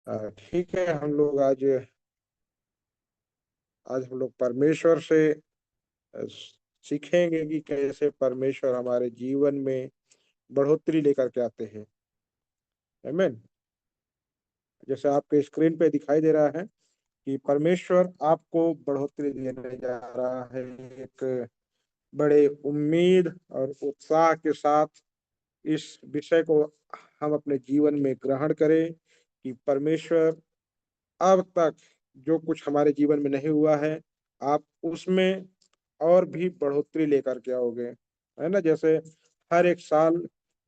ठीक है। हम लोग आज आज हम लोग परमेश्वर से सीखेंगे कि कैसे परमेश्वर हमारे जीवन में बढ़ोतरी लेकर के आते हैं। आमीन। जैसे आपके स्क्रीन पे दिखाई दे रहा है कि परमेश्वर आपको बढ़ोतरी देने जा रहा है। एक बड़े उम्मीद और उत्साह के साथ इस विषय को हम अपने जीवन में ग्रहण करें कि परमेश्वर अब तक जो कुछ हमारे जीवन में नहीं हुआ है, आप उसमें और भी बढ़ोतरी लेकर के आओगे, है ना। जैसे हर एक साल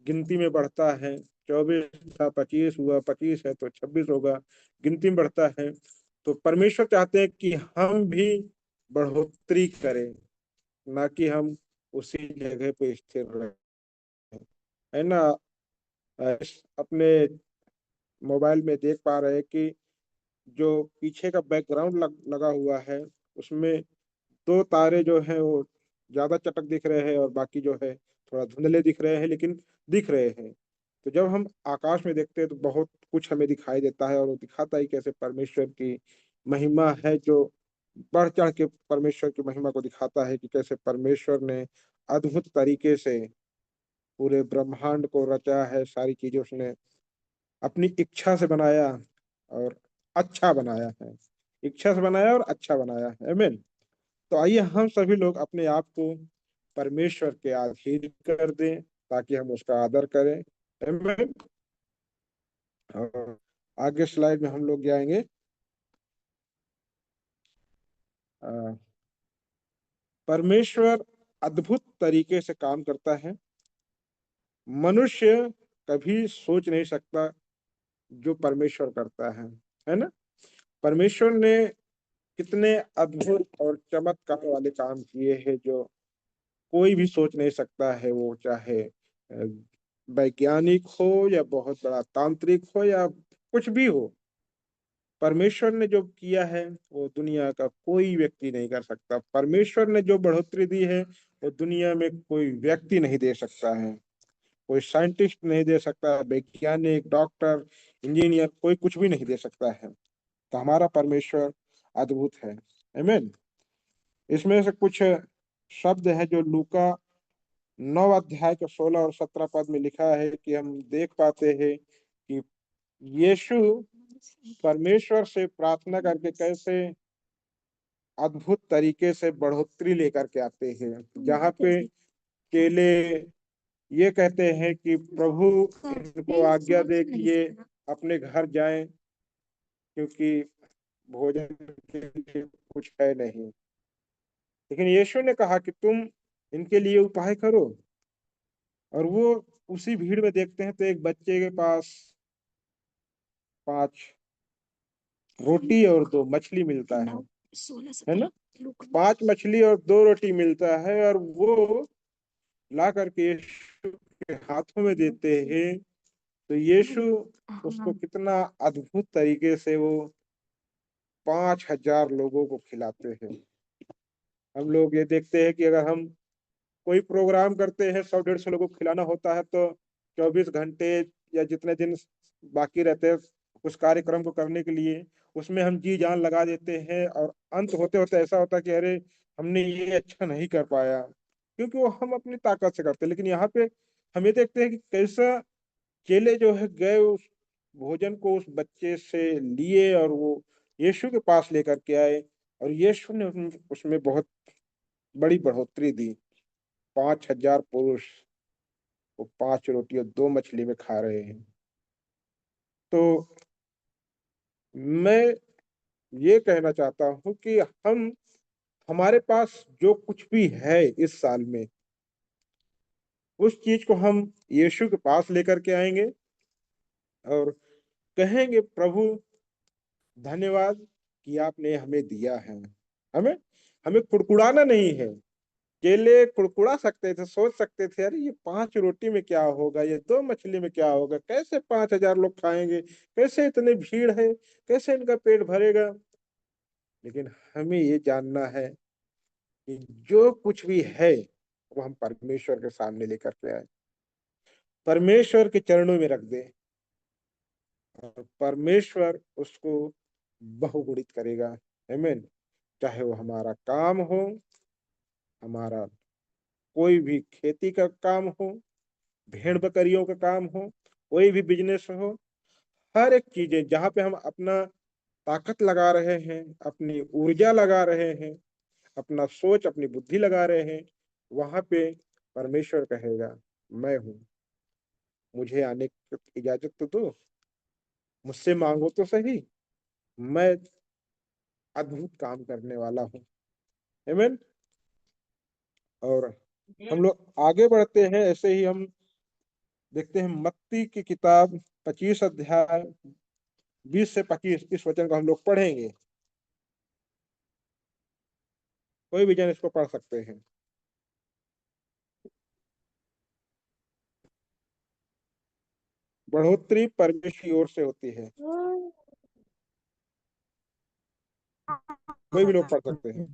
गिनती में बढ़ता है। 24 था, 25 हुआ, 25 है तो 26 होगा, गिनती में बढ़ता है। तो परमेश्वर चाहते हैं कि हम भी बढ़ोतरी करें, ना कि हम उसी जगह पे स्थिर रहें, है ना। अपने मोबाइल में देख पा रहे हैं कि जो पीछे का बैकग्राउंड लगा हुआ है, उसमें दो तारे जो है वो ज्यादा चटक दिख रहे हैं और बाकी जो है थोड़ा धुंधले दिख रहे हैं, लेकिन दिख रहे हैं। तो जब हम आकाश में देखते हैं तो बहुत कुछ हमें दिखाई देता है, और वो दिखाता है कैसे परमेश्वर की महिमा है, जो बढ़ चढ़ के परमेश्वर की महिमा को दिखाता है कि कैसे परमेश्वर ने अद्भुत तरीके से पूरे ब्रह्मांड को रचा है। सारी चीजें उसने अपनी इच्छा से बनाया और अच्छा बनाया है। इच्छा से बनाया और अच्छा बनाया है। आमीन। तो आइए हम सभी लोग अपने आप को परमेश्वर के अधीन कर दें ताकि हम उसका आदर करें। आमीन। और आगे स्लाइड में हम लोग जाएंगे। अ, परमेश्वर अद्भुत तरीके से काम करता है। मनुष्य कभी सोच नहीं सकता जो परमेश्वर करता है ना। परमेश्वर ने कितने अद्भुत और चमत्कार वाले काम किए हैं जो कोई भी सोच नहीं सकता है। वो चाहे वैज्ञानिक हो या बहुत बड़ा तांत्रिक हो या कुछ भी हो, परमेश्वर ने जो किया है वो दुनिया का कोई व्यक्ति नहीं कर सकता। परमेश्वर ने जो बढ़ोतरी दी है वो दुनिया में कोई व्यक्ति नहीं दे सकता है। कोई साइंटिस्ट नहीं दे सकता, वैज्ञानिक, डॉक्टर, इंजीनियर, कोई कुछ भी नहीं दे सकता है। तो हमारा परमेश्वर अद्भुत है। आमीन। इसमें से कुछ शब्द है जो लूका 9 अध्याय के 16 और 17 पद में लिखा है कि हम देख पाते हैं कि यीशु परमेश्वर से प्रार्थना करके कैसे अद्भुत तरीके से बढ़ोतरी लेकर के आते हैं। जहाँ पे केले ये कहते हैं कि प्रभु इनको आज्ञा दे कि ये अपने घर जाएं, क्योंकि भोजन के लिए कुछ है नहीं। लेकिन यीशु ने कहा कि तुम इनके लिए उपाय करो। और वो उसी भीड़ में देखते हैं तो एक बच्चे के पास 5 रोटी और 2 मछली मिलता है ना। 5 मछली और 2 रोटी मिलता है, और वो ला करके यीशु के हाथों में देते हैं। तो यीशु उसको कितना अद्भुत तरीके से वो 5,000 लोगों को खिलाते हैं। हम लोग ये देखते हैं कि अगर हम कोई प्रोग्राम करते हैं, 100-150 लोगों को खिलाना होता है, तो 24 घंटे या जितने दिन बाकी रहते हैं उस कार्यक्रम को करने के लिए, उसमें हम जी जान लगा देते हैं, और अंत होते होते ऐसा होता है कि अरे हमने ये अच्छा नहीं कर पाया, क्योंकि वो हम अपनी ताकत से करते हैं। लेकिन यहाँ पे हम ये देखते हैं कि कैसा चेले जो है गए उस भोजन को उस बच्चे से लिए और वो यीशु के पास लेकर के आए, और यीशु ने उसमें बहुत बड़ी बढ़ोतरी दी। 5,000 पुरुष वो 5 रोटी और 2 मछली में खा रहे हैं। तो मैं ये कहना चाहता हूँ कि हम हमारे पास जो कुछ भी है इस साल में, उस चीज को हम यीशु के पास लेकर के आएंगे और कहेंगे, प्रभु धन्यवाद कि आपने हमें दिया है। हमें हमें कुड़कुड़ाना नहीं है। केले कुड़कुड़ा सकते थे, सोच सकते थे अरे ये 5 रोटी में क्या होगा, ये 2 मछली में क्या होगा, कैसे 5,000 लोग खाएंगे, कैसे इतनी भीड़ है, कैसे इनका पेट भरेगा। लेकिन हमें ये जानना है कि जो कुछ भी है वो हम परमेश्वर के सामने लेकर के आए, परमेश्वर के चरणों में रख दे, और परमेश्वर उसको बहुगुणित करेगा। आमीन। चाहे वो हमारा काम हो, हमारा कोई भी खेती का काम हो, भेड़ बकरियों का काम हो, कोई भी बिजनेस हो, हर एक चीजें जहाँ पे हम अपना ताकत लगा रहे हैं, अपनी ऊर्जा लगा रहे हैं, अपना सोच अपनी बुद्धि लगा रहे हैं, वहां पे परमेश्वर कहेगा मैं हूँ, मुझे आने की इजाजत तो दो, मुझसे मांगो तो सही, मैं अद्भुत काम करने वाला हूँ। आमीन। और हम लोग आगे बढ़ते हैं, ऐसे ही हम देखते हैं मत्ती की किताब 25 अध्याय 20 से 25 इस वचन को हम लोग पढ़ेंगे। कोई भी जन इसको पढ़ सकते हैं। बढ़ोतरी परमेश्वर की ओर से होती है। कोई भी लोग पढ़ सकते हैं।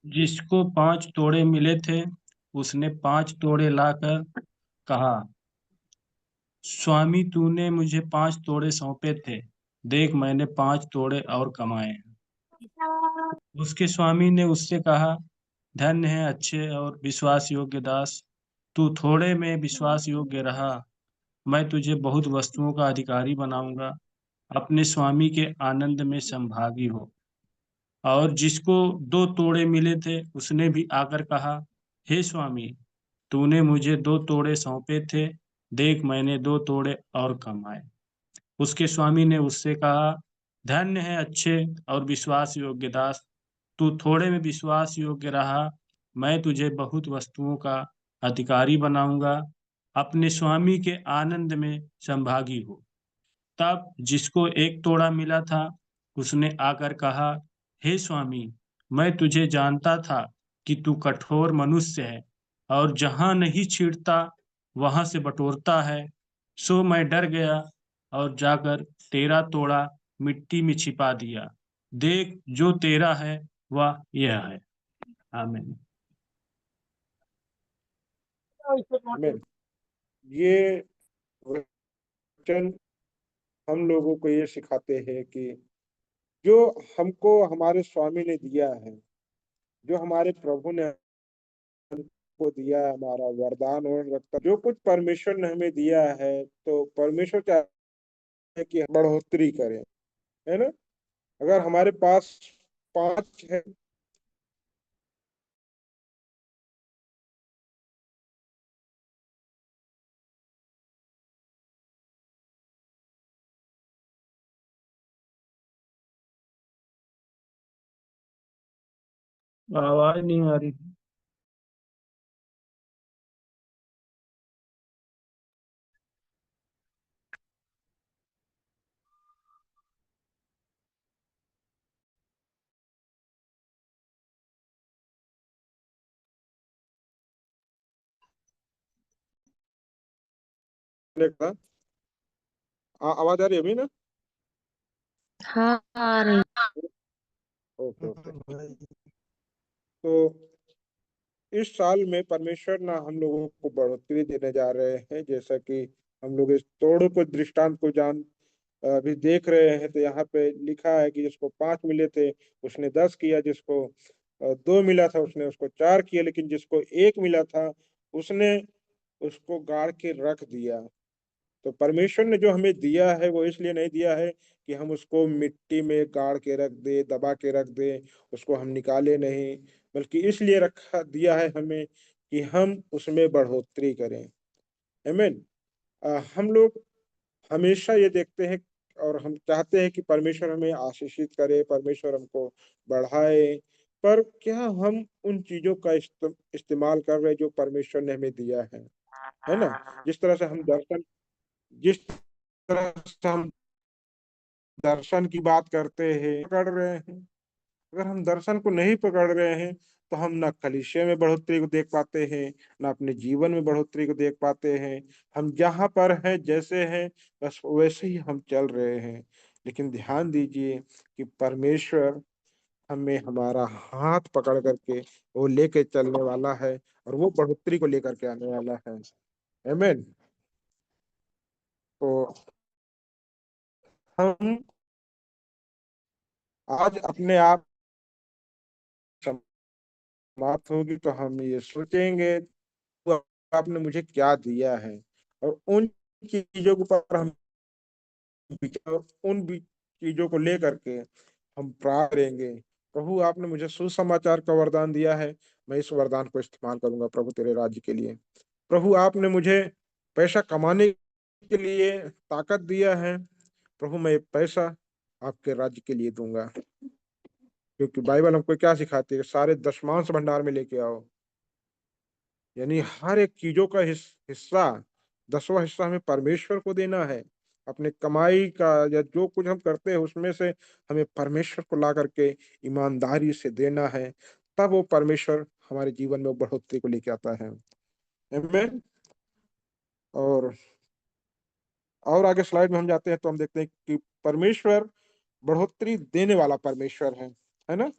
जिसको 5 तोड़े मिले थे, उसने 5 तोड़े लाकर कहा, स्वामी तूने मुझे 5 तोड़े सौंपे थे, देख मैंने 5 तोड़े और कमाए हैं। उसके स्वामी ने उससे कहा, धन्य है अच्छे और विश्वास योग्य दास, तू थोड़े में विश्वास योग्य रहा, मैं तुझे बहुत वस्तुओं का अधिकारी बनाऊंगा, अपने स्वामी के आनंद में संभागी हो। और जिसको 2 तोड़े मिले थे, उसने भी आकर कहा, हे स्वामी, तूने मुझे 2 तोड़े सौंपे थे, देख मैंने 2 तोड़े और कमाए। उसके स्वामी ने उससे कहा, धन्य है अच्छे और विश्वास योग्य दास, तू थोड़े में विश्वास योग्य रहा, मैं तुझे बहुत वस्तुओं का अधिकारी बनाऊंगा, अपने स्वामी के आनंद में संभागी हो। तब जिसको 1 तोड़ा मिला था, उसने आकर कहा, हे स्वामी, मैं तुझे जानता था कि तू कठोर मनुष्य है और जहां नहीं छींटता वहां से बटोरता है, सो मैं डर गया और जाकर तेरा तोड़ा मिट्टी में छिपा दिया। देख जो तेरा है वह यह है। आमीन। आमीन। ये वचन हम लोगों को ये सिखाते हैं कि जो हमको हमारे स्वामी ने दिया है, जो हमारे प्रभु ने हमको दिया है, हमारा वरदान और रखता, जो कुछ परमेश्वर ने हमें दिया है, तो परमेश्वर चाहता है कि हम बढ़ोतरी करें। है ना। अगर हमारे पास 5 है, आवाज नहीं आ रही। आवाज आ रही है अभी ना। हाँ आ रही। Okay okay. तो इस साल में परमेश्वर ना हम लोगों को बढ़ोतरी देने जा रहे हैं, जैसा कि हम लोग इस तोड़ों को दृष्टांत को अभी देख रहे हैं। तो यहाँ पे लिखा है कि जिसको 5 मिले थे उसने 10 किया, जिसको 2 मिला था उसने उसको 4 किया, लेकिन जिसको 1 मिला था उसने उसको गाड़ के रख दिया। तो परमेश्वर ने जो हमें दिया है वो इसलिए नहीं दिया है कि हम उसको मिट्टी में गाड़ के रख दे, दबा के रख दे, उसको हम निकाले नहीं, बल्कि इसलिए रखा दिया है हमें कि हम उसमें बढ़ोतरी करें। आमीन। हम लोग हमेशा ये देखते हैं और हम चाहते हैं कि परमेश्वर हमें आशीषित करे, परमेश्वर हमको बढ़ाए, पर क्या हम उन चीजों का इस्तेमाल कर रहे हैं जो परमेश्वर ने हमें दिया है ना। जिस तरह से हम दर्शन जिस तरह से हम दर्शन की बात करते हैं, पकड़ रहे हैं। अगर हम दर्शन को नहीं पकड़ रहे हैं तो हम ना कलीसिया में बढ़ोतरी को देख पाते हैं, ना अपने जीवन में बढ़ोतरी को देख पाते हैं। हम जहाँ पर हैं जैसे हैं बस वैसे ही हम चल रहे हैं। लेकिन ध्यान दीजिए कि परमेश्वर हमें हमारा हाथ पकड़ करके वो लेके चलने वाला है और वो बढ़ोतरी को लेकर के आने वाला है। आमीन। तो हम आज अपने आप समाप्त होगी तो हम ये सोचेंगे तो आपने मुझे क्या दिया है, और उन चीजों के ऊपर हम चीजों को लेकर के हम प्राप्त करेंगे। प्रभु आपने मुझे सुसमाचार का वरदान दिया है, मैं इस वरदान को इस्तेमाल करूंगा प्रभु तेरे राज्य के लिए। प्रभु आपने मुझे पैसा कमाने के लिए ताकत दिया है, प्रभु मैं पैसा आपके राज्य के लिए दूंगा। क्योंकि बाइबल हमको क्या सिखाती है, सारे दशमांश भंडार में लेके आओ, यानी हर एक चीजों का हिस्सा, 10वां हिस्सा हमें परमेश्वर को देना है। अपने कमाई का या जो कुछ हम करते हैं उसमें से हमें परमेश्वर को ला करके ईमानदारी से देना है, तब वो परमेश्वर हमारे जीवन में बढ़ोतरी को लेके आता है। आमीन। और आगे स्लाइड में हम जाते हैं तो हम देखते हैं कि परमेश्वर बढ़ोतरी देने वाला परमेश्वर है ना।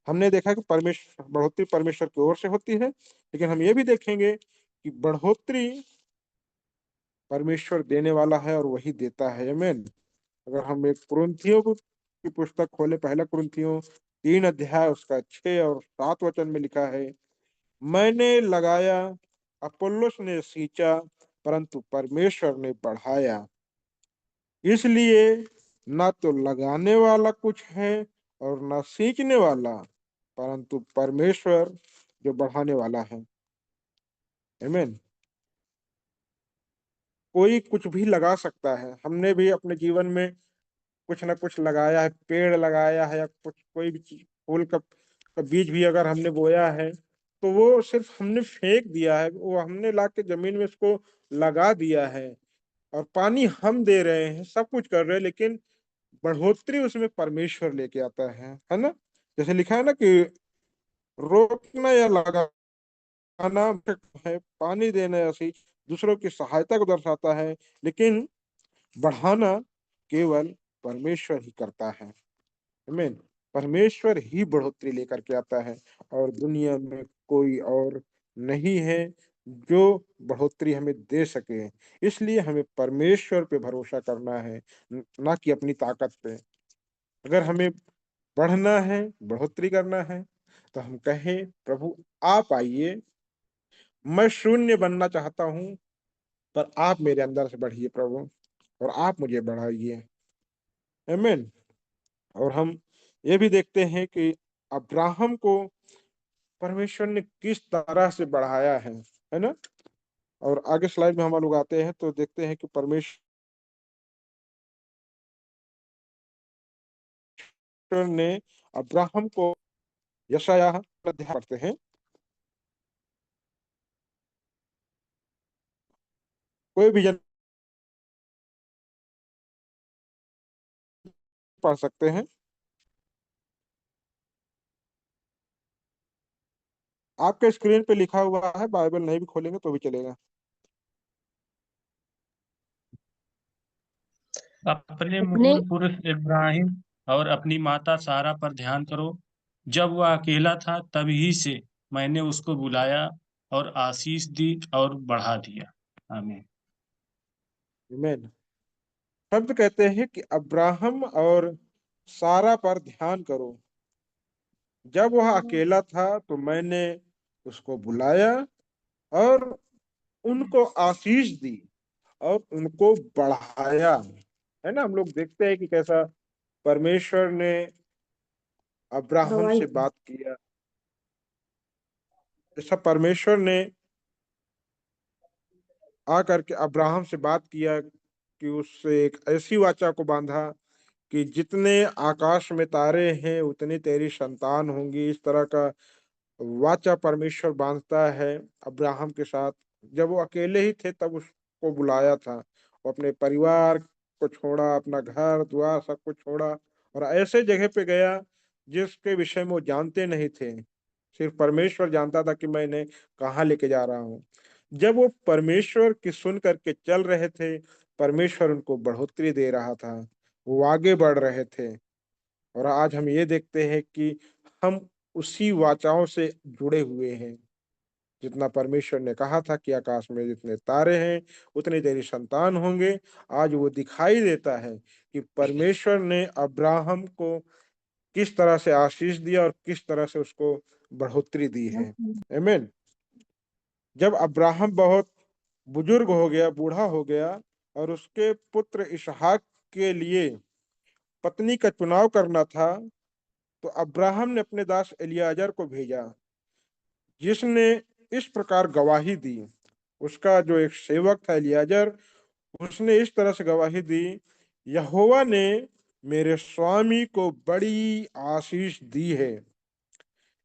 हमने देखा कि परमेश्वर बढ़ोतरी परमेश्वर की ओर से होती है, लेकिन हम ये भी देखेंगे कि बढ़ोतरी परमेश्वर देने वाला है और वही देता है। आमीन। अगर हम एक कुरिन्थियों की पुस्तक खोले, पहला कुरिन्थियों 3 अध्याय उसका 6 और 7 वचन में लिखा है, मैंने लगाया, अपुल्लोस ने सींचा, परंतु परमेश्वर ने बढ़ाया। इसलिए ना तो लगाने वाला कुछ है और ना सींचने वाला, परंतु परमेश्वर जो बढ़ाने वाला है। आमीन। कोई कुछ भी लगा सकता है। हमने भी अपने जीवन में कुछ ना कुछ लगाया है, पेड़ लगाया है या कुछ कोई भी चीज, फूल का बीज भी अगर हमने बोया है तो वो सिर्फ हमने फेंक दिया है, वो हमने ला के जमीन में उसको लगा दिया है और पानी हम दे रहे हैं, सब कुछ कर रहे हैं, लेकिन बढ़ोतरी उसमें परमेश्वर लेके आता है ना। जैसे लिखा है ना कि रोकना या लगाना है, पानी देना ऐसी दूसरों की सहायता को दर्शाता है, लेकिन बढ़ाना केवल परमेश्वर ही करता है। आमीन। परमेश्वर ही बढ़ोतरी लेकर के आता है और दुनिया में कोई और नहीं है जो बढ़ोतरी हमें दे सके। इसलिए हमें परमेश्वर पे भरोसा करना है, ना कि अपनी ताकत पे। अगर हमें बढ़ना है, बढ़ोतरी करना है, तो हम कहें प्रभु आप आइए, मैं शून्य बनना चाहता हूँ, पर आप मेरे अंदर से बढ़िए प्रभु, और आप मुझे बढ़ाइए। आमीन। और हम ये भी देखते हैं कि अब्राहम को परमेश्वर ने किस तरह से बढ़ाया है ना। और आगे स्लाइड में हम लोग आते हैं तो देखते हैं कि परमेश्वर ने अब्राहम को, यशायाह अध्याय पढ़ते हैं, कोई भी जन पढ़ सकते हैं। आपके स्क्रीन पे लिखा हुआ है, बाइबल नहीं भी खोलेंगे तो भी चलेगा। अपने अपने मूल पुरुष इब्राहिम और अपनी माता सारा पर ध्यान करो। जब वह अकेला था तभी से मैंने उसको बुलाया और आशीष दी और बढ़ा दिया। आमीन। आमीन। शब्द कहते हैं कि अब्राहम और सारा पर ध्यान करो। जब वह अकेला था तो मैंने उसको बुलाया और उनको आशीष दी और उनको बढ़ाया। है ना। हम लोग देखते हैं कि कैसा परमेश्वर ने अब्राहम दवाई से बात किया, जैसा परमेश्वर ने आकर के अब्राहम से बात किया कि उससे एक ऐसी वाचा को बांधा कि जितने आकाश में तारे हैं उतनी तेरी संतान होंगी। इस तरह का वाचा परमेश्वर बांधता है अब्राहम के साथ। जब वो अकेले ही थे तब उसको बुलाया था, वो अपने परिवार को छोड़ा, अपना घर द्वार सब कुछ छोड़ा और ऐसे जगह पे गया जिसके विषय में वो जानते नहीं थे। सिर्फ परमेश्वर जानता था कि मैं इन्हें कहाँ लेके जा रहा हूँ। जब वो परमेश्वर की सुन करके चल रहे थे, परमेश्वर उनको बढ़ोतरी दे रहा था, वो आगे बढ़ रहे थे। और आज हम ये देखते हैं कि हम उसी वाचाओं से जुड़े हुए हैं। जितना परमेश्वर ने कहा था कि आकाश में जितने तारे हैं उतने तेरी संतान होंगे, आज वो दिखाई देता है कि परमेश्वर ने अब्राहम को किस तरह से आशीष दिया और किस तरह से उसको बढ़ोतरी दी है। आमीन। जब अब्राहम बहुत बुजुर्ग हो गया, बूढ़ा हो गया, और उसके पुत्र इसहाक के लिए पत्नी का चुनाव करना था, तो अब्राहम ने अपने दास एलियाजर को भेजा, जिसने इस प्रकार गवाही दी। उसका जो एक सेवक था एलियाजर, उसने इस तरह से गवाही दी, यहोवा ने मेरे स्वामी को बड़ी आशीष दी है,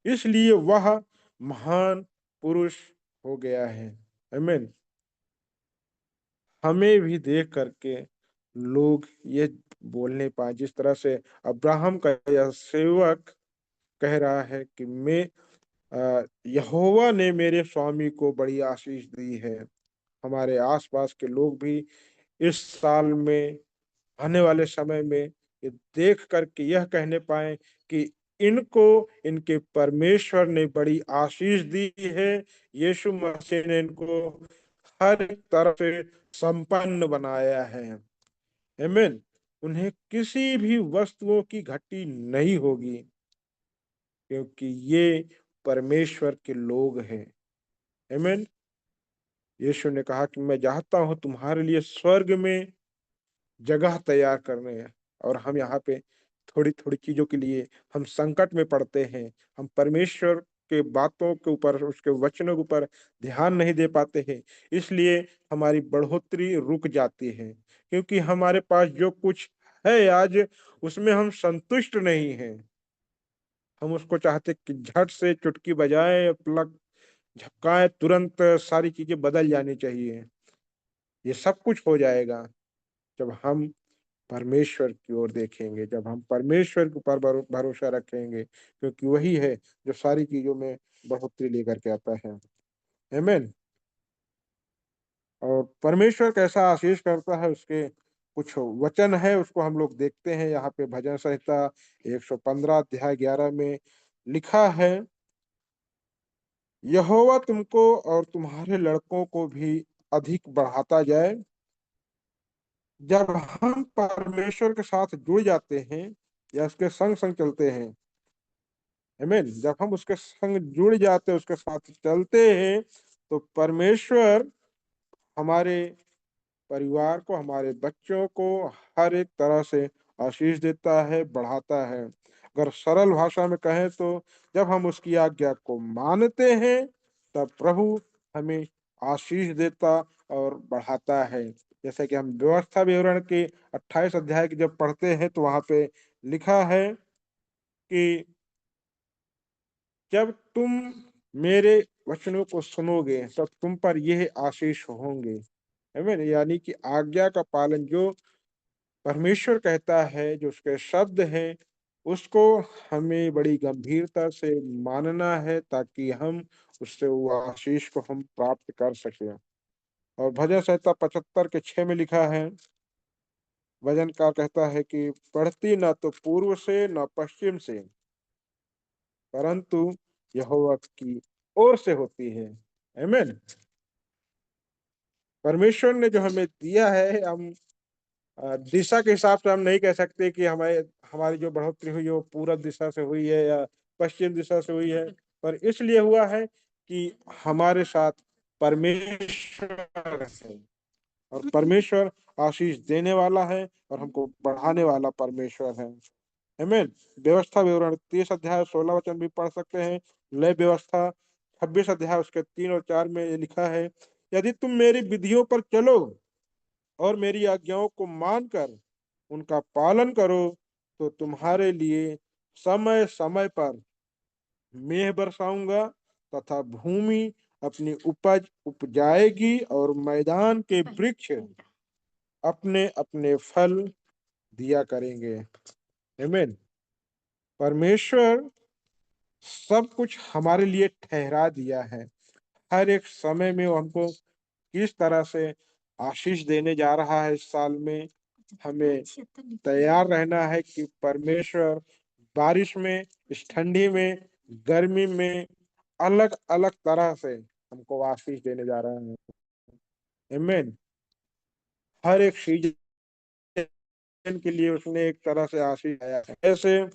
इसलिए वह महान पुरुष हो गया है। आमीन। हमें भी देख करके लोग ये बोलने पाए, जिस तरह से अब्राहम का यह सेवक कह रहा है कि यहोवा ने मेरे स्वामी को बड़ी आशीष दी है। हमारे आसपास के लोग भी इस साल में, आने वाले समय में, ये देख करके यह कहने पाए कि इनको इनके परमेश्वर ने बड़ी आशीष दी है। यीशु मसीह ने इनको हर एक तरह से संपन्न बनाया है। आमीन। उन्हें किसी भी वस्तुओं की घटी नहीं होगी, क्योंकि ये परमेश्वर के लोग हैं। आमीन। यीशु ने कहा कि मैं चाहता हूं तुम्हारे लिए स्वर्ग में जगह तैयार करने। और हम यहाँ पे थोड़ी थोड़ी चीजों के लिए हम संकट में पड़ते हैं। हम परमेश्वर के बातों के ऊपर, उसके वचनों के ऊपर ध्यान नहीं दे पाते हैं, इसलिए हमारी बढ़ोतरी रुक जाती है, क्योंकि हमारे पास जो कुछ है आज, उसमें हम संतुष्ट नहीं हैं। हम उसको चाहते कि झट से चुटकी बजाए, पलक झपकाए, तुरंत सारी चीजें बदल जानी चाहिए। ये सब कुछ हो जाएगा जब हम परमेश्वर की ओर देखेंगे, जब हम परमेश्वर के ऊपर भरोसा रखेंगे, क्योंकि वही है जो सारी चीजों में बढ़ोतरी लेकर के आता है। आमीन। और परमेश्वर कैसा आशीष करता है, उसके कुछ वचन है, उसको हम लोग देखते हैं। यहाँ पे भजन संहिता 115 अध्याय 11 में लिखा है, यहोवा तुमको और तुम्हारे लड़कों को भी अधिक बढ़ाता जाए। जब हम परमेश्वर के साथ जुड़ जाते हैं या उसके संग संग चलते हैं, आमीन, जब हम उसके संग जुड़ जाते हैं, उसके साथ चलते हैं, तो परमेश्वर हमारे परिवार को, हमारे बच्चों को हर एक तरह से आशीष देता है, बढ़ाता है। अगर सरल भाषा में कहें तो जब हम उसकी आज्ञा को मानते हैं, तब प्रभु हमें आशीष देता और बढ़ाता है। जैसे कि हम व्यवस्था विवरण के 28 अध्याय की जब पढ़ते हैं, तो वहां पे लिखा है कि जब तुम मेरे वचनों को सुनोगे, तब तुम पर यह आशीष होंगे। आमीन। यानी कि आज्ञा का पालन जो परमेश्वर कहता है, जो उसके शब्द हैं, उसको हमें बड़ी गंभीरता से मानना है, ताकि हम उससे वो आशीष को हम प्राप्त कर सकें। और भजन संहिता 75 के 6 में लिखा है, भजनकार कहता है कि बढ़ती न तो पूर्व से न पश्चिम से, परंतु यहोवा की ओर से होती है। आमीन। परमेश्वर ने जो हमें दिया है, हम दिशा के हिसाब से हम नहीं कह सकते कि हमारी जो बढ़ोतरी हुई है वो पूरब दिशा से हुई है या पश्चिम दिशा से हुई है, पर इसलिए हुआ है कि हमारे साथ परमेश्वर है, और परमेश्वर आशीष देने वाला है और हमको बढ़ाने वाला परमेश्वर है। आमीन। व्यवस्था विवरण 30 अध्याय 16 वचन भी पढ़ सकते हैं। लय व्यवस्था 26 अध्याय उसके 3 और 4 में ये लिखा है, यदि तुम मेरी विधियों पर चलो और मेरी आज्ञाओं को मानकर उनका पालन करो, तो तुम्हारे लिए समय समय पर मेघ बरसाऊंगा, तथा भूमि अपनी उपज उपजाएगी और मैदान के वृक्ष अपने अपने फल दिया करेंगे। आमीन। परमेश्वर सब कुछ हमारे लिए ठहरा दिया है। हर एक समय में वो हमको किस तरह से आशीष देने जा रहा है, इस साल में हमें तैयार रहना है कि परमेश्वर बारिश में, इस ठंडी में, गर्मी में, अलग अलग तरह से हमको आशीष देने जा रहा है। आमीन। हर एक सीजन के लिए उसने एक तरह से आशीष आया है। ऐसे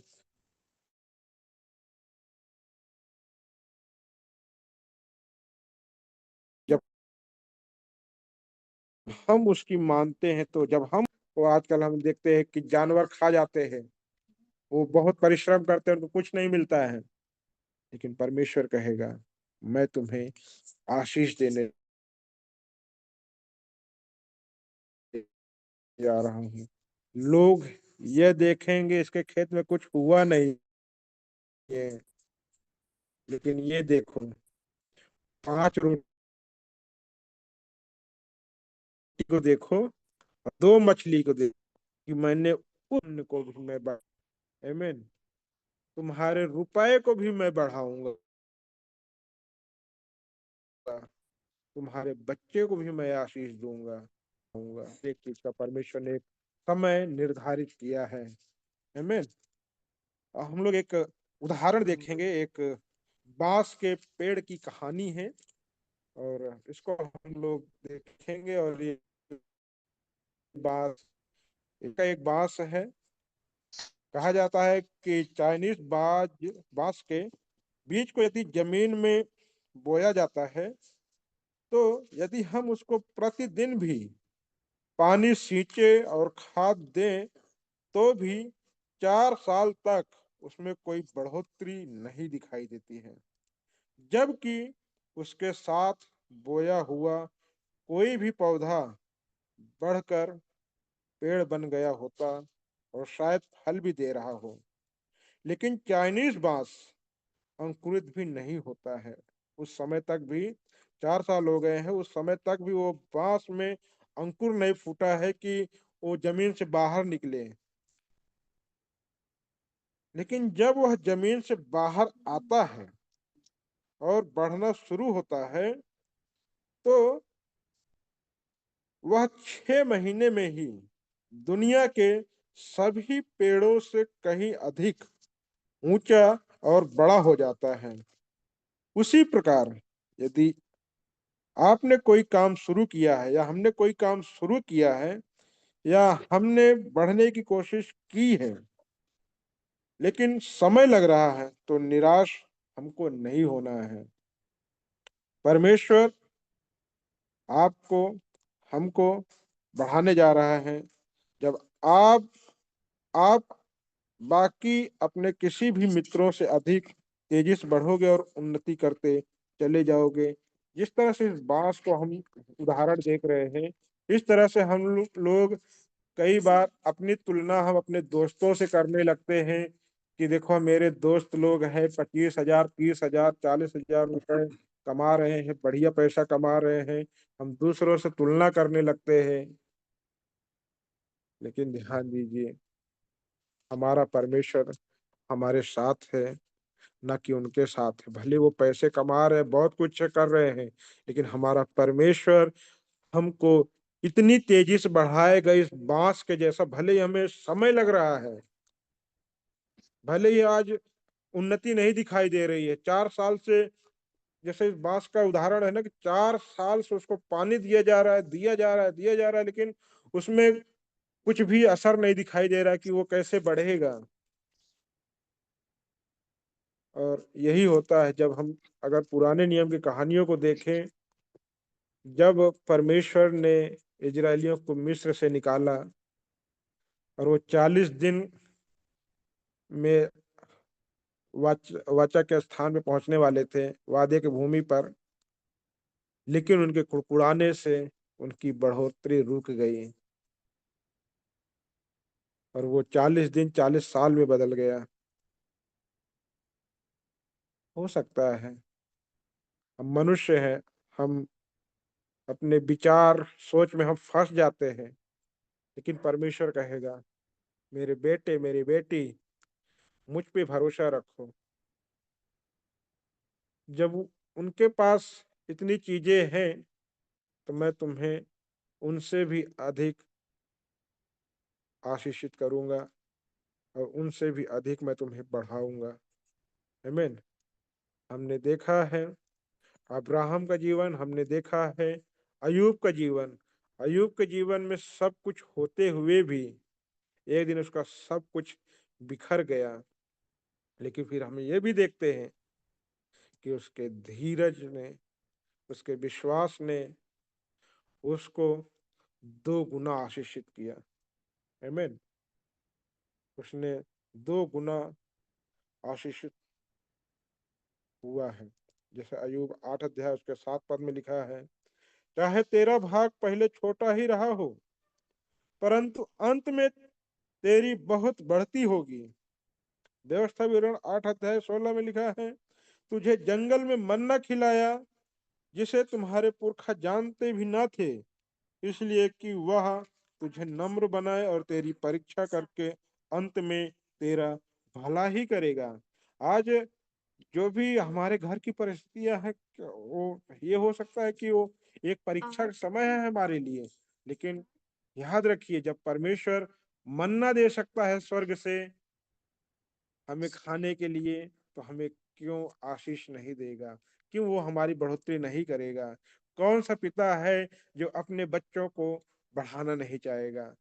जब हम उसकी मानते हैं, तो जब हम, तो आजकल हम देखते हैं कि जानवर खा जाते हैं, वो बहुत परिश्रम करते हैं, उनको कुछ नहीं मिलता है, लेकिन परमेश्वर कहेगा मैं तुम्हें आशीष देने जा रहा हूँ। लोग ये देखेंगे इसके खेत में कुछ हुआ नहीं है, लेकिन ये देखो, 5 रोटी को देखो और 2 मछली को देखो, कि मैंने उन को भी मैं आमीन, तुम्हारे रुपए को भी मैं बढ़ाऊंगा, तुम्हारे बच्चे को भी मैं आशीष दूंगा। एक चीज का परमेश्वर ने एक समय निर्धारित किया है। आमीन। हम लोग एक उदाहरण देखेंगे, एक बांस के पेड़ की कहानी है, और इसको हम लोग देखेंगे। और ये बांस, इसका एक बांस है, कहा जाता है कि चाइनीज बांस के बीज को यदि जमीन में बोया जाता है, तो यदि हम उसको प्रतिदिन भी पानी सींचे और खाद दें, तो भी 4 साल तक उसमें कोई बढ़ोतरी नहीं दिखाई देती है। जबकि उसके साथ बोया हुआ कोई भी पौधा बढ़कर पेड़ बन गया होता और शायद फल भी दे रहा हो। लेकिन चाइनीज बांस अंकुरित भी नहीं होता है। उस समय तक भी, 4 साल हो गए हैं, उस समय तक भी वो बांस में अंकुर नहीं फूटा है कि वो जमीन से बाहर निकले। लेकिन जब वह जमीन से बाहर आता है और बढ़ना शुरू होता है, तो वह 6 महीने में ही दुनिया के सभी पेड़ों से कहीं अधिक ऊंचा और बड़ा हो जाता है। उसी प्रकार यदि आपने कोई काम शुरू किया है, या हमने कोई काम शुरू किया है, या हमने बढ़ने की कोशिश की है, लेकिन समय लग रहा है, तो निराश हमको नहीं होना है। परमेश्वर आपको, हमको बढ़ाने जा रहा है। जब आप बाकी अपने किसी भी मित्रों से अधिक तेजी से बढ़ोगे और उन्नति करते चले जाओगे। जिस तरह से इस बांस को हम उदाहरण देख रहे हैं, इस तरह से हम लोग कई बार अपनी तुलना हम अपने दोस्तों से करने लगते हैं, कि देखो मेरे दोस्त लोग हैं, 25,000, 30,000, 40,000 रुपए कमा रहे हैं, बढ़िया पैसा कमा रहे हैं। हम दूसरों से तुलना करने लगते हैं। लेकिन ध्यान दीजिए, हमारा परमेश्वर हमारे साथ है, ना कि उनके साथ है। भले वो पैसे कमा रहे हैं, बहुत कुछ कर रहे हैं, लेकिन हमारा परमेश्वर हमको इतनी तेजी से बढ़ाएगा, इस बांस के जैसा। भले ही हमें समय लग रहा है, भले ही आज उन्नति नहीं दिखाई दे रही है, 4 साल से, जैसे इस बांस का उदाहरण है ना, कि 4 साल से उसको पानी दिया जा रहा है, दिया जा रहा है, दिया जा रहा है, लेकिन उसमें कुछ भी असर नहीं दिखाई दे रहा कि वो कैसे बढ़ेगा। और यही होता है जब हम, अगर पुराने नियम की कहानियों को देखें, जब परमेश्वर ने इजरायलियों को मिस्र से निकाला, और वो 40 दिन में वाचा के स्थान पे पहुंचने वाले थे, वादे की भूमि पर, लेकिन उनके कुड़कुड़ाने से उनकी बढ़ोतरी रुक गई, और वो 40 दिन 40 साल में बदल गया। हो सकता है, हम मनुष्य हैं, हम अपने विचार सोच में हम फंस जाते हैं, लेकिन परमेश्वर कहेगा मेरे बेटे, मेरी बेटी, मुझ पे भरोसा रखो। जब उनके पास इतनी चीजें हैं, तो मैं तुम्हें उनसे भी अधिक आशीषित करूंगा। और उनसे भी अधिक मैं तुम्हें बढ़ाऊंगा। आमीन। हमने देखा है अब्राहम का जीवन, हमने देखा है अयूब का जीवन। अयूब के जीवन में सब कुछ होते हुए भी एक दिन उसका सब कुछ बिखर गया, लेकिन फिर हम ये भी देखते हैं कि उसके धीरज ने, उसके विश्वास ने उसको 2 गुना आशीषित किया। आमीन। उसने 2 गुना आशीषित हुआ है। जैसे अयूब 8 अध्याय उसके 7 पद में लिखा है, चाहे तेरा भाग पहले छोटा ही रहा हो, परंतु अंत में तेरी बहुत बढ़ती होगी। व्यवस्था विवरण 8 अध्याय 16 में लिखा है, तुझे जंगल में मन्ना खिलाया, जिसे तुम्हारे पुरखा जानते भी न थे, इसलिए कि वह तुझे नम्र बनाए और तेरी परीक्षा करके अंत में तेरा भला ही करेगा। आज जो भी हमारे घर की परिस्थितियां हैं, वो ये हो सकता है कि वो एक परीक्षा का समय है हमारे लिए, लेकिन याद रखिए, जब परमेश्वर मन्ना दे सकता है स्वर्ग से हमें खाने के लिए, तो हमें क्यों आशीष नहीं देगा? क्यों वो हमारी बढ़ोतरी नहीं करेगा? कौन सा पिता है जो अपने बच्चों को बढ़ाना नहीं चाहेगा?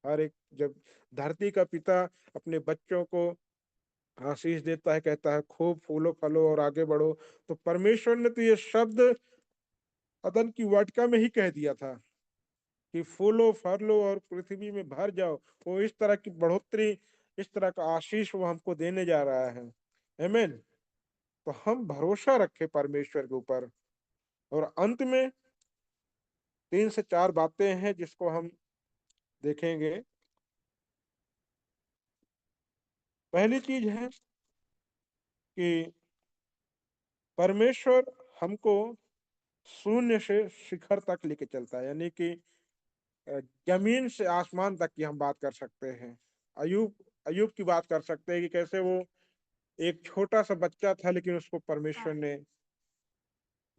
हर एक, जब धरती का पिता अपने बच्चों को आशीष देता है, कहता है खूब फूलो फलो और आगे बढ़ो, तो परमेश्वर ने तो ये शब्द अदन की वाटिका में ही कह दिया था कि फूलो फलो और पृथ्वी में भर जाओ। वो इस तरह की बढ़ोतरी, इस तरह का आशीष वो हमको देने जा रहा है। आमीन। तो हम भरोसा रखें परमेश्वर के ऊपर। और अंत में 3 से 4 बातें हैं जिसको हम देखेंगे। पहली चीज है कि परमेश्वर हमको शून्य से शिखर तक लेके चलता है, यानी कि जमीन से आसमान तक की हम बात कर सकते हैं। अयूब अयूब की बात कर सकते हैं कि कैसे वो एक छोटा सा बच्चा था, लेकिन उसको परमेश्वर ने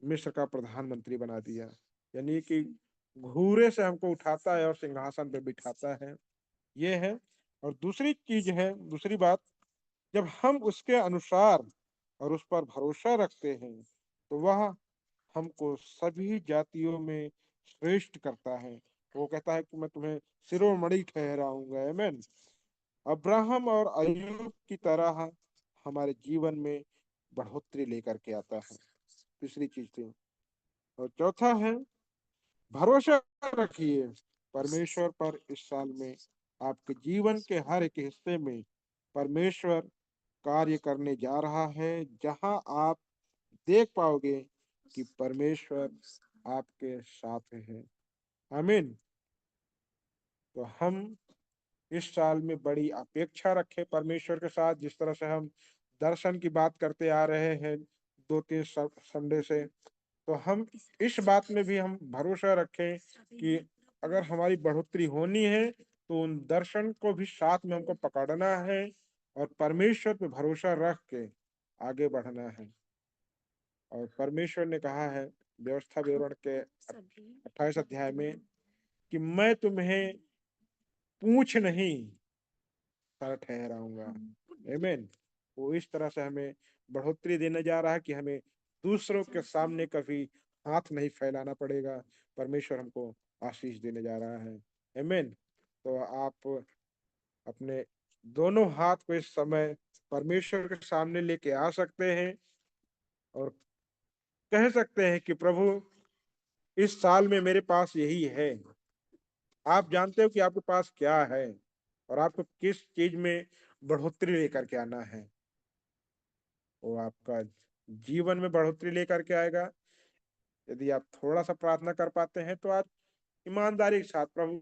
मिस्र का प्रधानमंत्री बना दिया। यानी कि घूरे से हमको उठाता है और सिंहासन पे बिठाता है। ये है। और दूसरी चीज है, दूसरी बात, जब हम उसके अनुसार और उस पर भरोसा रखते हैं, तो वह हमको सभी जातियों में श्रेष्ठ करता है। वो कहता है कि मैं तुम्हें शिरोमणि ठहराऊंगा। आमीन। अब्राहम और अयूब की तरह हमारे जीवन में बढ़ोतरी लेकर के आता है। तीसरी चीज थी। और चौथा है, भरोसा रखिए परमेश्वर पर। इस साल में आपके जीवन के हर एक हिस्से में परमेश्वर कार्य करने जा रहा है, जहां आप देख पाओगे कि परमेश्वर आपके साथ है। आमीन। तो हम इस साल में बड़ी अपेक्षा रखें परमेश्वर के साथ। जिस तरह से हम दर्शन की बात करते आ रहे हैं 2-3 संडे से, तो हम इस बात में भी हम भरोसा रखें कि अगर हमारी बढ़ोतरी होनी है, तो उन दर्शन को भी साथ में हमको पकड़ना है और परमेश्वर पे भरोसा रख के आगे बढ़ना है। और परमेश्वर ने कहा है व्यवस्था विवरण के 28 अध्याय में कि मैं तुम्हें पूछ नहीं सर ठहराऊंगा। आमीन। वो इस तरह से हमें बढ़ोतरी देने जा रहा है कि हमें दूसरों के सामने कभी हाथ नहीं फैलाना पड़ेगा। परमेश्वर हमको आशीष देने जा रहा है। आमीन। तो आप अपने दोनों हाथ को इस समय परमेश्वर के सामने लेके आ सकते हैं और कह सकते हैं कि प्रभु, इस साल में मेरे पास यही है। आप जानते हो कि आपके पास क्या है और आपको किस चीज में बढ़ोतरी लेकर के आना है। वो आपका जीवन में बढ़ोतरी लेकर के आएगा। यदि आप थोड़ा सा प्रार्थना कर पाते हैं, तो आप ईमानदारी के साथ प्रभु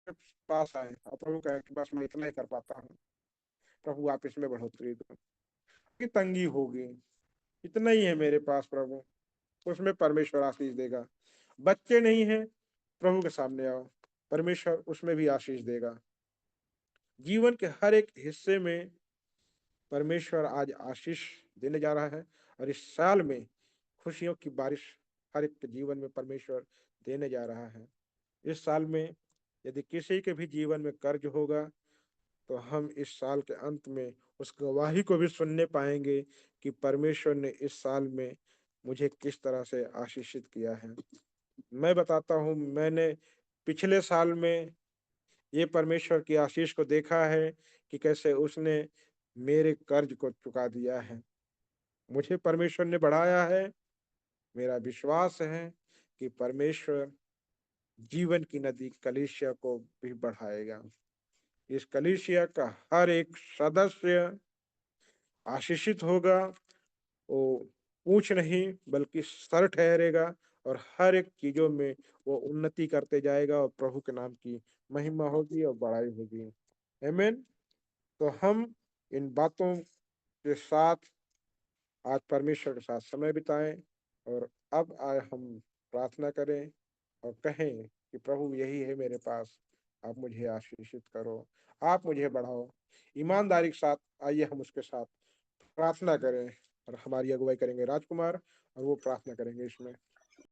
के पास आए और प्रभु कहें कि बस मैं इतना ही कर पाता हूँ, प्रभु आप इसमें बढ़ोतरी दो। कि तंगी होगी, इतना ही है मेरे पास प्रभु, उसमें परमेश्वर आशीष देगा। बच्चे नहीं है, प्रभु के सामने आओ, परमेश्वर उसमें भी आशीष देगा। जीवन के हर एक हिस्से में परमेश्वर आज आशीष देने जा रहा है। और इस साल में खुशियों की बारिश हर एक के जीवन में परमेश्वर देने जा रहा है। इस साल में यदि किसी के भी जीवन में कर्ज होगा तो हम इस साल के अंत में उस गवाही को भी सुनने पाएंगे कि परमेश्वर ने इस साल में मुझे किस तरह से आशीषित किया है। मैं बताता हूँ, मैंने पिछले साल में ये परमेश्वर की आशीष को देखा है कि कैसे उसने मेरे कर्ज को चुका दिया है। मुझे परमेश्वर ने बढ़ाया है। मेरा विश्वास है कि परमेश्वर जीवन की नदी कलीसिया को भी बढ़ाएगा। इस कलीसिया का हर एक सदस्य आशीषित होगा। वो पूछ नहीं बल्कि सर ठहरेगा और हर एक चीजों में वो उन्नति करते जाएगा और प्रभु के नाम की महिमा होगी और बड़ाई होगी। आमीन। तो हम इन बातों के साथ आज परमेश्वर के साथ समय बिताएं और अब आए हम प्रार्थना करें और कहें कि प्रभु यही है मेरे पास, आप मुझे आशीषित करो, आप मुझे बढ़ाओ। ईमानदारी के साथ आइए हम उसके साथ प्रार्थना करें और हमारी अगुवाई करेंगे राजकुमार और वो प्रार्थना करेंगे इसमें।